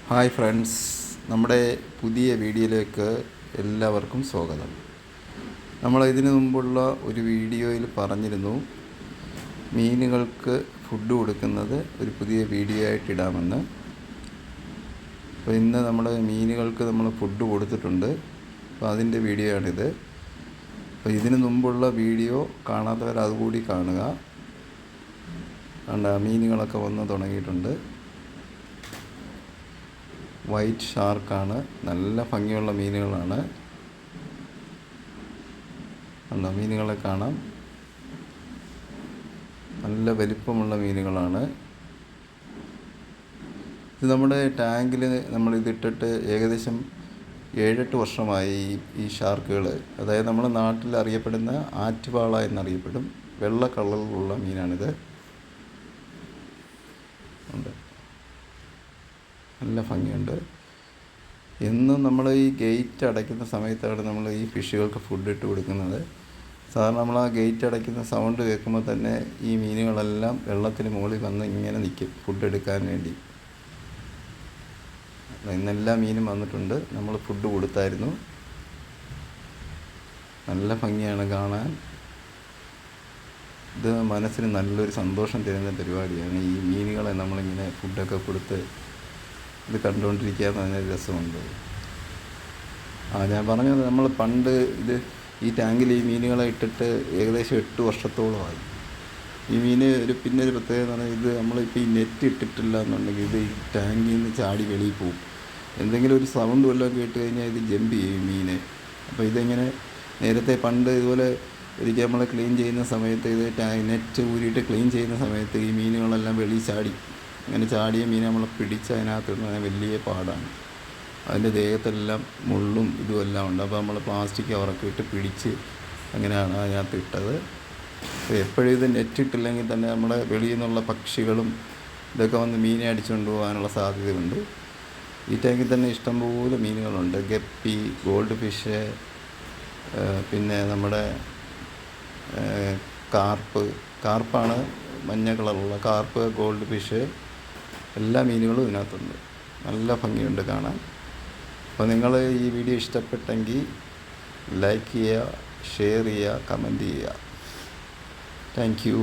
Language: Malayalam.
ഹായ് ഫ്രണ്ട്സ്, നമ്മുടെ പുതിയ വീഡിയോയിലേക്ക് എല്ലാവർക്കും സ്വാഗതം. നമ്മൾ ഇതിനു മുമ്പുള്ള ഒരു വീഡിയോയിൽ പറഞ്ഞിരുന്നു മീനുകൾക്ക് ഫുഡ് കൊടുക്കുന്നത് ഒരു പുതിയ വീഡിയോ ആയിട്ട് ഇടാമെന്ന്. അപ്പോൾ ഇന്ന് നമ്മൾ മീനുകൾക്ക് നമ്മൾ ഫുഡ് കൊടുത്തിട്ടുണ്ട്. അപ്പോൾ അതിൻ്റെ വീഡിയോ ആണിത്. അപ്പോൾ ഇതിനു മുമ്പുള്ള വീഡിയോ കാണാത്തവർ അതുകൂടി കാണുക. കണ്ട മീനുകളൊക്കെ വന്ന് തുടങ്ങിയിട്ടുണ്ട്. വൈറ്റ് ഷാർക്കാണ്, നല്ല ഭംഗിയുള്ള മീനുകളാണ്. കണ്ടോ, മീനുകളെ കാണാം, നല്ല വലിപ്പമുള്ള മീനുകളാണ്. ഇത് നമ്മുടെ ടാങ്കിൽ നമ്മളിതിട്ടിട്ട് ഏകദേശം 7-8 വർഷമായി. ഈ ഷാർക്കുകൾ, അതായത് നമ്മുടെ നാട്ടിൽ അറിയപ്പെടുന്ന ആറ്റുവാള എന്നറിയപ്പെടും, വെള്ള കളറിലുള്ള മീനാണിത്. ഉണ്ട്, നല്ല ഭംഗിയുണ്ട്. എന്നും നമ്മൾ ഈ ഗേറ്റ് അടയ്ക്കുന്ന സമയത്താണ് നമ്മൾ ഈ ഫിഷുകൾക്ക് ഫുഡ് ഇട്ട് കൊടുക്കുന്നത്. സാധാരണ നമ്മൾ ആ ഗേറ്റ് അടയ്ക്കുന്ന സൗണ്ട് കേൾക്കുമ്പോൾ തന്നെ ഈ മീനുകളെല്ലാം വെള്ളത്തിന് മുകളിൽ വന്ന് ഇങ്ങനെ നിൽക്കും ഫുഡ് എടുക്കാൻ വേണ്ടി. ഇന്നെല്ലാ മീനും വന്നിട്ടുണ്ട്. നമ്മൾ ഫുഡ് കൊടുത്തായിരുന്നു. നല്ല ഭംഗിയാണ് കാണാൻ. ഇത് മനസ്സിന് നല്ലൊരു സന്തോഷം തരുന്ന പരിപാടിയാണ്. ഈ മീനുകളെ നമ്മളിങ്ങനെ ഫുഡൊക്കെ കൊടുത്ത് ഇത് കണ്ടുകൊണ്ടിരിക്കാൻ തന്നെ രസമുണ്ട്. ഞാൻ പറഞ്ഞത്, നമ്മൾ പണ്ട് ഈ ടാങ്കിൽ ഈ മീനുകളെ ഇട്ടിട്ട് ഏകദേശം 8 വർഷത്തോളമായി. ഈ മീന് പിന്നെ ഒരു പ്രത്യേകത എന്ന് പറഞ്ഞാൽ, ഇത് നമ്മളിപ്പോൾ ഈ നെറ്റ് ഇട്ടിട്ടില്ല എന്നുണ്ടെങ്കിൽ ഇത് ഈ ടാങ്കിൽ നിന്ന് ചാടി വെളിയിൽ പോകും. എന്തെങ്കിലും ഒരു സൗണ്ട് വല്ലതും കേട്ട് കഴിഞ്ഞാൽ ഇത് ജമ്പ് ചെയ്യും മീന്. അപ്പോൾ ഇതെങ്ങനെ നേരത്തെ പണ്ട് ഇതുപോലെ ഒരിക്കൽ നമ്മൾ ക്ലീൻ ചെയ്യുന്ന സമയത്ത് ഇത് നെറ്റ് ഊരിയിട്ട് ക്ലീൻ ചെയ്യുന്ന സമയത്ത് ഈ മീനുകളെല്ലാം വെളിയിൽ ചാടി. അങ്ങനെ ചാടിയ മീനെ നമ്മൾ പിടിച്ച് അതിനകത്ത് വലിയ പാടാണ്. അതിൻ്റെ ദേഹത്തെല്ലാം മുള്ളും ഇതുമെല്ലാം ഉണ്ട്. അപ്പോൾ നമ്മൾ പ്ലാസ്റ്റിക് കവറൊക്കെ ഇട്ട് പിടിച്ച് അങ്ങനെയാണ് അതിനകത്ത് ഇട്ടത്. അപ്പോൾ എപ്പോഴും ഇത് നെറ്റ് ഇട്ടില്ലെങ്കിൽ തന്നെ നമ്മുടെ വെളിയിൽ നിന്നുള്ള പക്ഷികളും ഇതൊക്കെ വന്ന് മീനെ അടിച്ചുകൊണ്ട് പോകാനുള്ള സാധ്യതയുണ്ട്. ഈ ടാങ്കിൽ തന്നെ ഇഷ്ടംപോലെ മീനുകളുണ്ട്. ഗപ്പി, ഗോൾഡ് ഫിഷ്, പിന്നെ നമ്മുടെ കാർപ്പാണ്, മഞ്ഞ കളറുള്ള കാർപ്പ്, ഗോൾഡ് ഫിഷ്, എല്ലാ മീനുകളും ഇതിനകത്തുണ്ട്. നല്ല ഭംഗിയുണ്ട് കാണാൻ. അപ്പോൾ നിങ്ങൾ ഈ വീഡിയോ ഇഷ്ടപ്പെട്ടെങ്കിൽ ലൈക്ക് ചെയ്യുക, ഷെയർ ചെയ്യുക, കമൻറ്റ് ചെയ്യുക. Thank you.